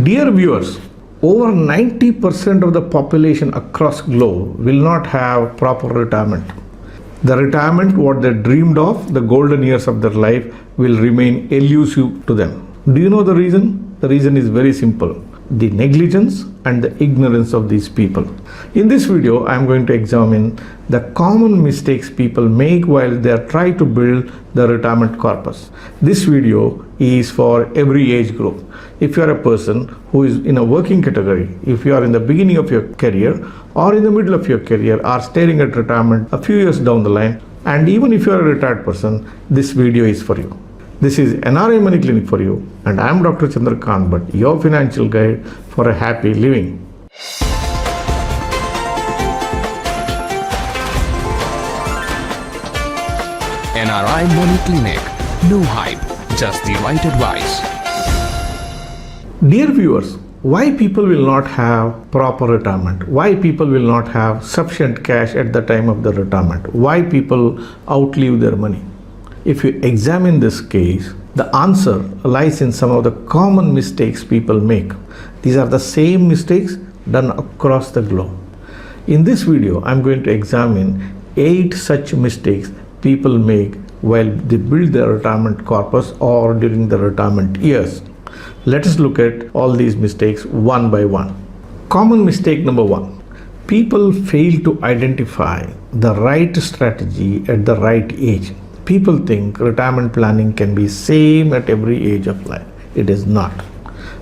Dear viewers, over 90% of the population across globe will not have proper retirement. The retirement what they dreamed of, the golden years of their life, will remain elusive to them. Do you know the reason? The reason is very simple. The negligence and the ignorance of these people. In this video, I am going to examine the common mistakes people make while they are trying to build the retirement corpus. This video is for every age group. If you are a person who is in a working category, if you are in the beginning of your career or in the middle of your career or staring at retirement a few years down the line, and even if you are a retired person, this video is for you. This is NRI Money Clinic for you, and I am Dr. Chandrakant Bhatt, your financial guide for a happy living. NRI Money Clinic. No hype, just the right advice. Dear viewers, why people will not have proper retirement? Why people will not have sufficient cash at the time of the retirement? Why people outlive their money? If you examine this case, the answer lies in some of the common mistakes people make. These are the same mistakes done across the globe. In this video, I am going to examine 8 such mistakes people make while they build their retirement corpus or during the retirement years. Let us look at all these mistakes one by one. Common mistake number 1. People fail to identify the right strategy at the right age. People think retirement planning can be same at every age of life. It is not.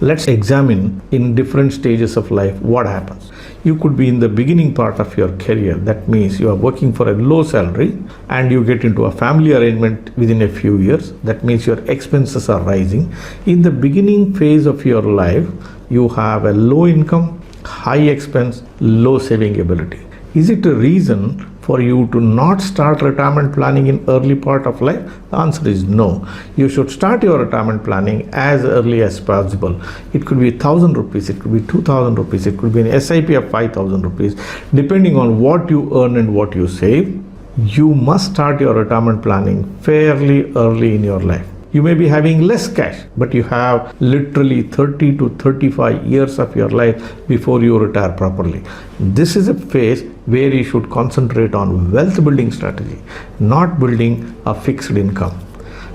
Let's examine in different stages of life what happens. You could be in the beginning part of your career. That means you are working for a low salary and you get into a family arrangement within a few years. That means your expenses are rising. In the beginning phase of your life, you have a low income, high expense, low saving ability. Is it a reason for you to not start retirement planning in early part of life? The answer is no. You should start your retirement planning as early as possible. It could be 1,000 rupees, it could be 2,000 rupees, it could be an SIP of 5,000 rupees. Depending on what you earn and what you save, you must start your retirement planning fairly early in your life. You may be having less cash, but you have literally 30 to 35 years of your life before you retire properly. This is a phase where you should concentrate on wealth building strategy, not building a fixed income.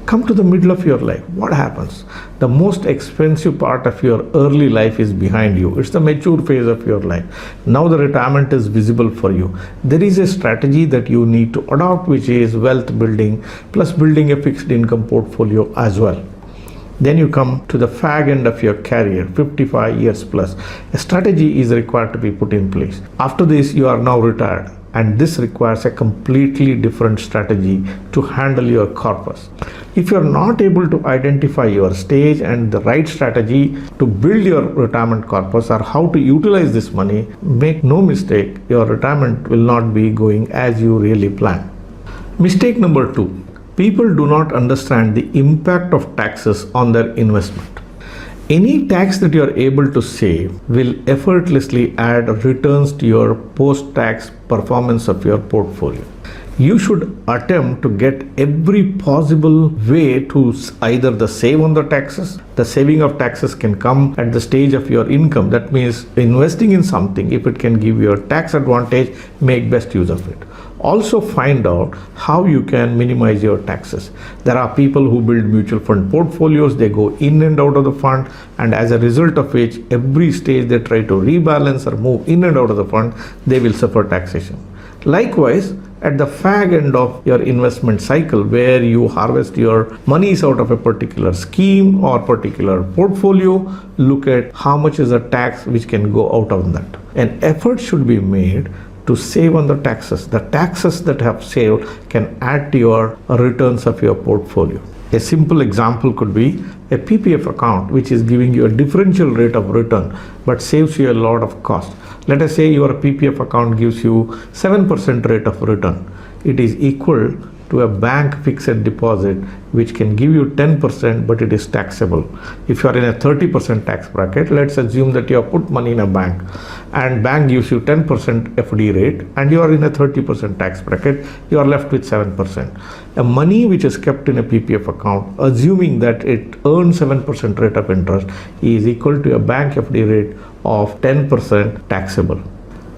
Come to the middle of your life. What happens? The most expensive part of your early life is behind you. It's the mature phase of your life. Now the retirement is visible for you. There is a strategy that you need to adopt, which is wealth building plus building a fixed income portfolio as well. Then you come to the fag end of your career, 55 years plus. A strategy is required to be put in place. After this, you are now retired, and this requires a completely different strategy to handle your corpus. If you are not able to identify your stage and the right strategy to build your retirement corpus or how to utilize this money, make no mistake, your retirement will not be going as you really plan. Mistake number 2. People do not understand the impact of taxes on their investment. Any tax that you are able to save will effortlessly add returns to your post-tax performance of your portfolio. You should attempt to get every possible way to either the save on the taxes. The saving of taxes can come at the stage of your income. That means investing in something, if it can give you a tax advantage, make best use of it. Also find out how you can minimize your taxes. There are people who build mutual fund portfolios. They go in and out of the fund, and as a result of which, every stage they try to rebalance or move in and out of the fund, they will suffer taxation. Likewise, at the fag end of your investment cycle, where you harvest your monies out of a particular scheme or particular portfolio, look at how much is the tax which can go out of that. An effort should be made to save on the taxes. The taxes that have saved can add to your returns of your portfolio. A simple example could be a PPF account, which is giving you a differential rate of return but saves you a lot of cost. Let us say your PPF account gives you 7% rate of return. It is equal to to a bank fixed deposit which can give you 10% but it is taxable. If you are in a 30% tax bracket, let's assume that you have put money in a bank and bank gives you 10% FD rate and you are in a 30% tax bracket, you are left with 7%. A money which is kept in a PPF account, assuming that it earns 7% rate of interest, is equal to a bank FD rate of 10% taxable.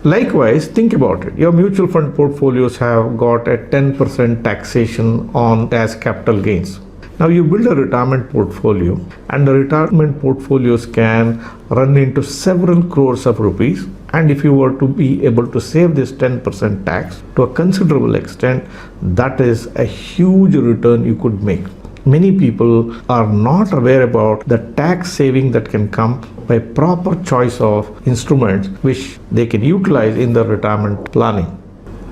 Likewise, think about it. Your mutual fund portfolios have got a 10% taxation on as capital gains. Now you build a retirement portfolio and the retirement portfolios can run into several crores of rupees, and if you were to be able to save this 10% tax to a considerable extent, that is a huge return you could make. Many people are not aware about the tax saving that can come by proper choice of instruments which they can utilize in their retirement planning.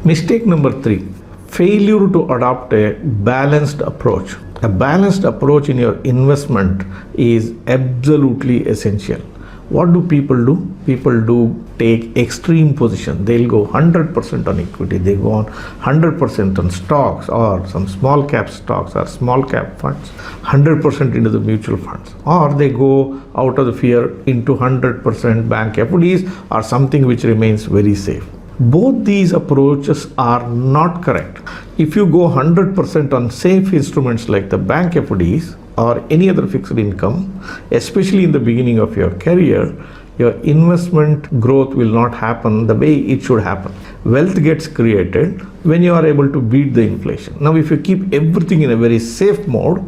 Mistake number 3, failure to adopt a balanced approach. A balanced approach in your investment is absolutely essential. What do people do? People do take extreme position. They'll go 100% on equity. They go on 100% on stocks or some small cap stocks or small cap funds, 100% into the mutual funds. Or they go out of the fear into 100% bank FDs or something which remains very safe. Both these approaches are not correct. If you go 100% on safe instruments like the bank FDs or any other fixed income, especially in the beginning of your career, your investment growth will not happen the way it should happen. Wealth gets created when you are able to beat the inflation. Now, if you keep everything in a very safe mode,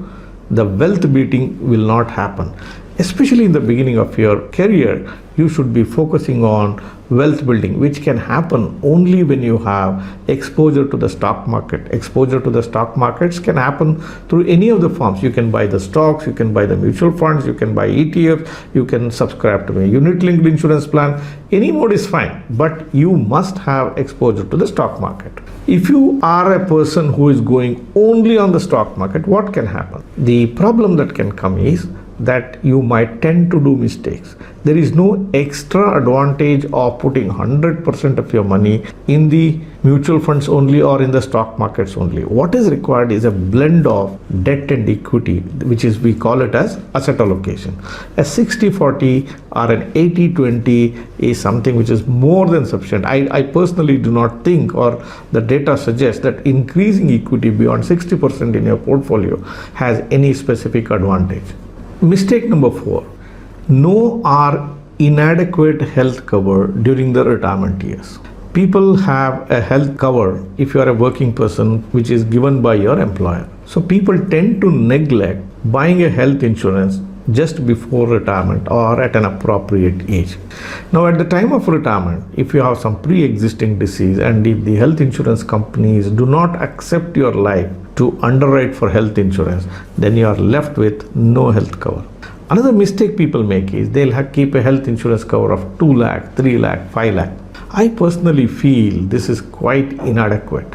the wealth beating will not happen. Especially in the beginning of your career, you should be focusing on wealth building, which can happen only when you have exposure to the stock market. Exposure to the stock markets can happen through any of the forms. You can buy the stocks, you can buy the mutual funds, you can buy ETFs, you can subscribe to a unit-linked insurance plan. Any mode is fine, but you must have exposure to the stock market. If you are a person who is going only on the stock market, what can happen? The problem that can come is that you might tend to do mistakes. There is no extra advantage of putting 100% of your money in the mutual funds only or in the stock markets only. What is required is a blend of debt and equity, which is, we call it as asset allocation. A 60-40 or an 80-20 is something which is more than sufficient. I personally do not think, or the data suggests, that increasing equity beyond 60% in your portfolio has any specific advantage. Mistake number 4, no or inadequate health cover during the retirement years. People have a health cover if you are a working person which is given by your employer. So people tend to neglect buying a health insurance just before retirement or at an appropriate age. Now, at the time of retirement, if you have some pre-existing disease and if the health insurance companies do not accept your life to underwrite for health insurance, then you are left with no health cover. Another mistake people make is they'll keep a health insurance cover of 2 lakh, 3 lakh, 5 lakh. I personally feel this is quite inadequate.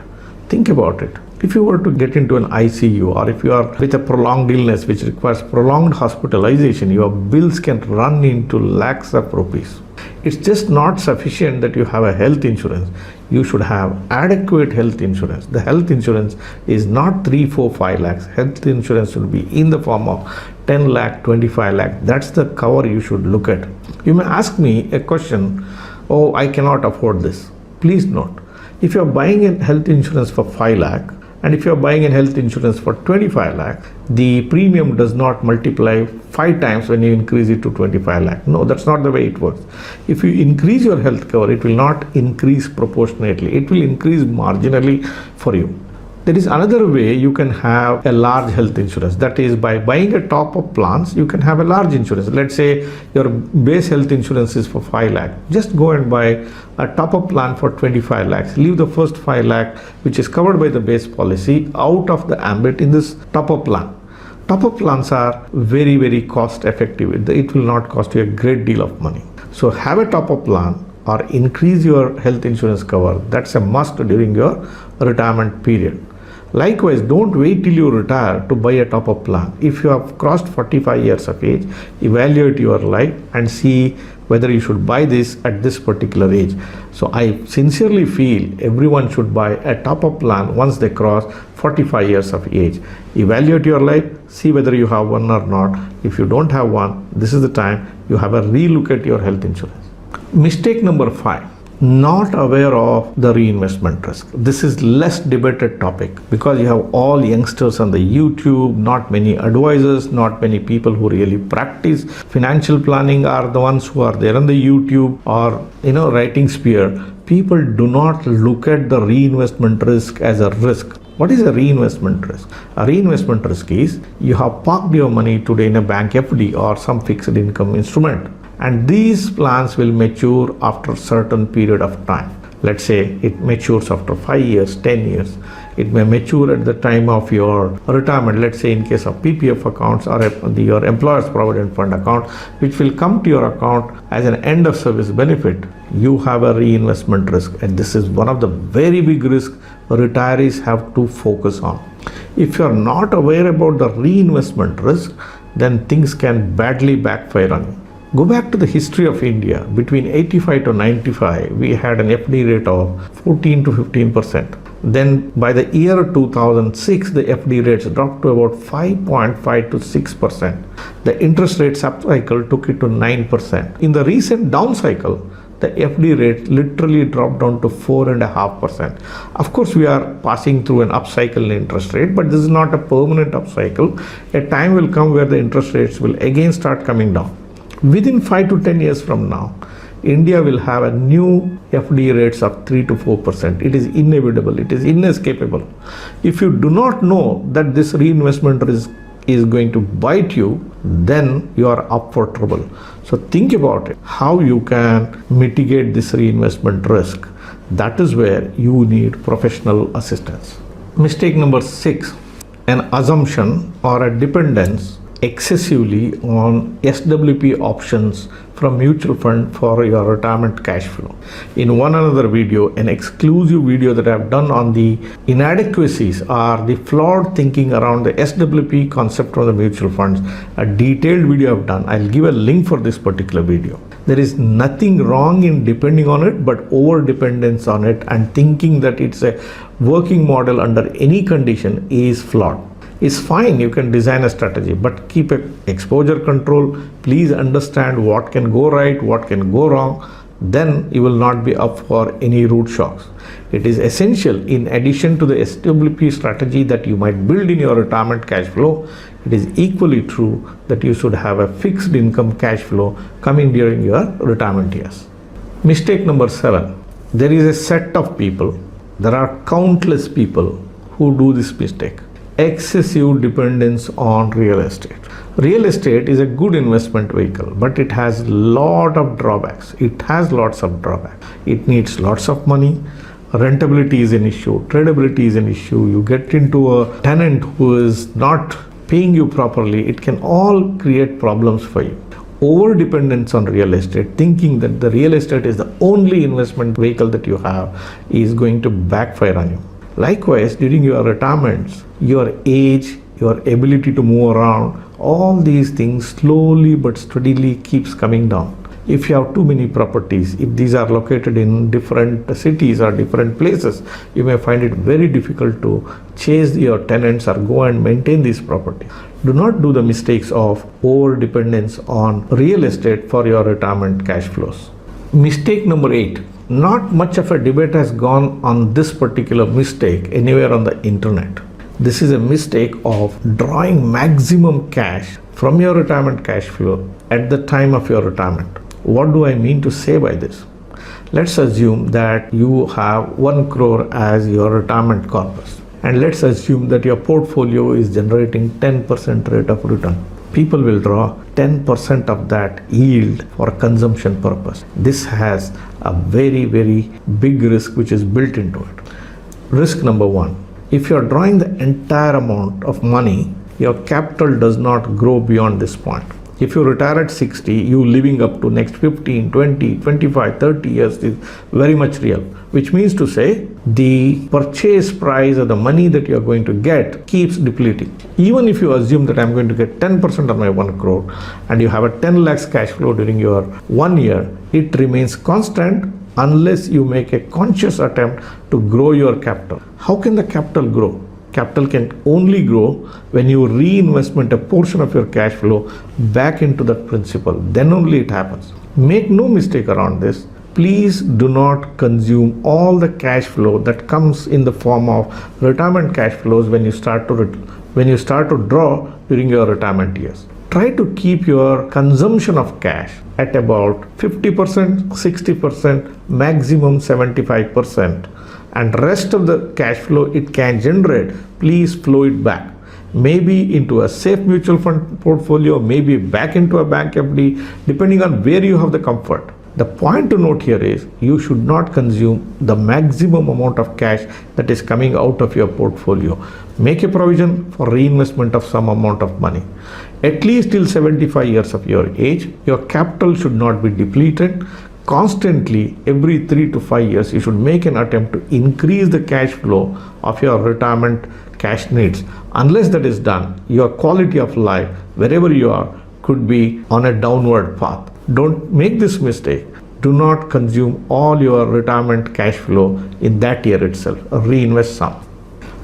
Think about it. If you were to get into an ICU or if you are with a prolonged illness which requires prolonged hospitalization, your bills can run into lakhs of rupees. It's just not sufficient that you have a health insurance. You should have adequate health insurance. The health insurance is not 3, 4, 5 lakhs. Health insurance should be in the form of 10 lakh, 25 lakh. That's the cover you should look at. You may ask me a question, oh, I cannot afford this. Please note, if you're buying a health insurance for 5 lakh, and if you're buying a health insurance for 25 lakh, the premium does not multiply 5 times when you increase it to 25 lakh. No, that's not the way it works. If you increase your health cover, it will not increase proportionately. It will increase marginally for you. There is another way you can have a large health insurance. That is, by buying a top-up plans, you can have a large insurance. Let's say your base health insurance is for 5 lakh. Just go and buy a top-up plan for 25 lakhs. Leave the first 5 lakh, which is covered by the base policy, out of the ambit in this top-up plan. Top-up plans are very, very cost effective. It will not cost you a great deal of money. So have a top-up plan or increase your health insurance cover. That's a must during your retirement period. Likewise, don't wait till you retire to buy a top-up plan. If you have crossed 45 years of age, evaluate your life and see whether you should buy this at this particular age. So I sincerely feel everyone should buy a top-up plan once they cross 45 years of age. Evaluate your life, see whether you have one or not. If you don't have one, this is the time you have a relook at your health insurance. Mistake number 5. Not aware of the reinvestment risk. This is less debated topic because you have all youngsters on the YouTube, not many advisors, not many people who really practice financial planning are the ones who are there on the YouTube or writing sphere. People do not look at the reinvestment risk as a risk. What is a reinvestment risk? A reinvestment risk is you have parked your money today in a bank FD or some fixed income instrument. And these plans will mature after a certain period of time. Let's say it matures after 5 years, 10 years. It may mature at the time of your retirement. Let's say in case of PPF accounts or your employer's provident fund account, which will come to your account as an end of service benefit. You have a reinvestment risk, and this is one of the very big risks retirees have to focus on. If you are not aware about the reinvestment risk, then things can badly backfire on you. Go back to the history of India. Between 85 to 95, we had an FD rate of 14 to 15%. Then by the year 2006, the FD rates dropped to about 5.5 to 6%. The interest rate subcycle took it to 9%. In the recent down cycle, the FD rate literally dropped down to 4.5%. Of course, we are passing through an upcycle in interest rate, but this is not a permanent upcycle. A time will come where the interest rates will again start coming down. Within 5 to 10 years from now, India will have a new FD rates of 3 to 4%. It is inevitable. It is inescapable. If you do not know that this reinvestment risk is going to bite you, then you are up for trouble. So think about it, how you can mitigate this reinvestment risk. That is where you need professional assistance. Mistake number 6, an assumption or a dependence excessively on SWP options from mutual fund for your retirement cash flow. In one another video, an exclusive video that I have done on the inadequacies or the flawed thinking around the SWP concept from the mutual funds, a detailed video I've done. I'll give a link for this particular video. There is nothing wrong in depending on it, but over dependence on it and thinking that it's a working model under any condition is flawed. It's fine, you can design a strategy, but keep exposure control. Please understand what can go right, what can go wrong. Then you will not be up for any root shocks. It is essential, in addition to the SWP strategy that you might build in your retirement cash flow, it is equally true that you should have a fixed income cash flow coming during your retirement years. Mistake number 7. There is a set of people, there are countless people who do this mistake. Excessive dependence on real estate. Real estate is a good investment vehicle, but it has lot of drawbacks. It has lots of drawbacks. It needs lots of money. Rentability is an issue. Tradability is an issue. You get into a tenant who is not paying you properly. It can all create problems for you. Over dependence on real estate, thinking that the real estate is the only investment vehicle that you have, is going to backfire on you. Likewise, during your retirements, your age, your ability to move around, all these things slowly but steadily keeps coming down. If you have too many properties, if these are located in different cities or different places, you may find it very difficult to chase your tenants or go and maintain these properties. Do not do the mistakes of over dependence on real estate for your retirement cash flows. Mistake number 8. Not much of a debate has gone on this particular mistake anywhere on the internet. This is a mistake of drawing maximum cash from your retirement cash flow at the time of your retirement. What do I mean to say by this? Let's assume that you have 1 crore as your retirement corpus. And let's assume that your portfolio is generating 10% rate of return. People will draw 10% of that yield for consumption purpose. This has a very, very big risk which is built into it. Risk number 1. If you are drawing the entire amount of money, your capital does not grow beyond this point. If you retire at 60, you living up to next 15, 20, 25, 30 years is very much real. Which means to say, the purchase price or the money that you are going to get keeps depleting. Even if you assume that I'm going to get 10% of my 1 crore and you have a 10 lakhs cash flow during your 1 year, it remains constant unless you make a conscious attempt to grow your capital. How can the capital grow? Capital can only grow when you reinvestment a portion of your cash flow back into that principal. Then only it happens. Make no mistake around this. Please do not consume all the cash flow that comes in the form of retirement cash flows when you start to draw during your retirement years. Try to keep your consumption of cash at about 50%, 60%, maximum 75%. And rest of the cash flow it can generate, please flow it back. Maybe into a safe mutual fund portfolio, maybe back into a bank FD, depending on where you have the comfort. The point to note here is you should not consume the maximum amount of cash that is coming out of your portfolio. Make a provision for reinvestment of some amount of money. At least till 75 years of your age, your capital should not be depleted. Constantly, every 3 to 5 years, you should make an attempt to increase the cash flow of your retirement cash needs. Unless that is done, your quality of life, wherever you are, could be on a downward path. Don't make this mistake. Do not consume all your retirement cash flow in that year itself. Reinvest some.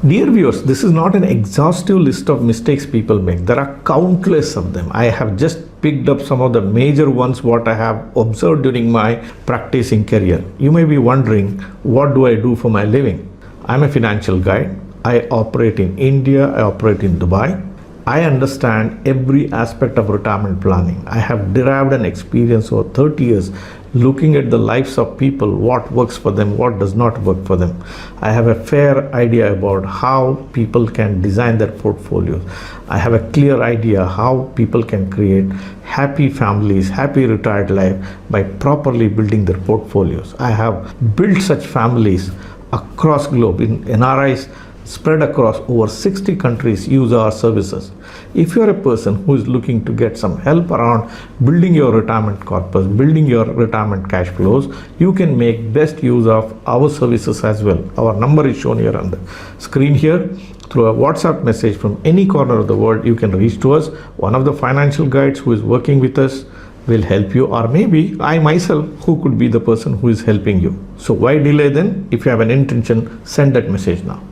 Dear viewers, this is not an exhaustive list of mistakes people make. There are countless of them. I have just picked up some of the major ones what I have observed during my practicing career. You may be wondering, what do I do for my living? I'm a financial guide. I operate in India. I operate in Dubai. I understand every aspect of retirement planning. I have derived an experience over 30 years looking at the lives of people, what works for them, what does not work for them. I have a fair idea about how people can design their portfolios. I have a clear idea how people can create happy families, happy retired life by properly building their portfolios. I have built such families across globe in NRIs spread across over 60 countries use our services. If you are a person who is looking to get some help around building your retirement corpus, building your retirement cash flows, you can make best use of our services as well. Our number is shown here on the screen here. Through a WhatsApp message from any corner of the world, you can reach to us. One of the financial guides who is working with us will help you, or maybe I myself who could be the person who is helping you. So why delay then? If you have an intention, send that message now.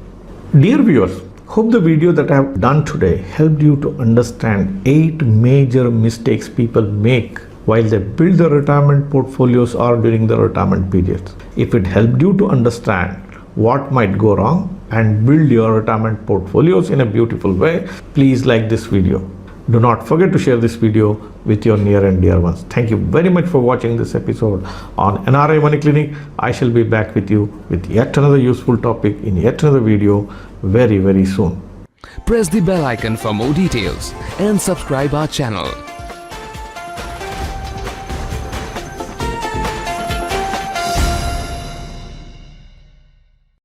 Dear viewers, hope the video that I have done today helped you to understand 8 major mistakes people make while they build their retirement portfolios or during the retirement periods. If it helped you to understand what might go wrong and build your retirement portfolios in a beautiful way, please like this video. Do not forget to share this video with your near and dear ones. Thank you very much for watching this episode on NRI Money Clinic. I shall be back with you with yet another useful topic in yet another video very, very soon. Press the bell icon for more details and subscribe our channel.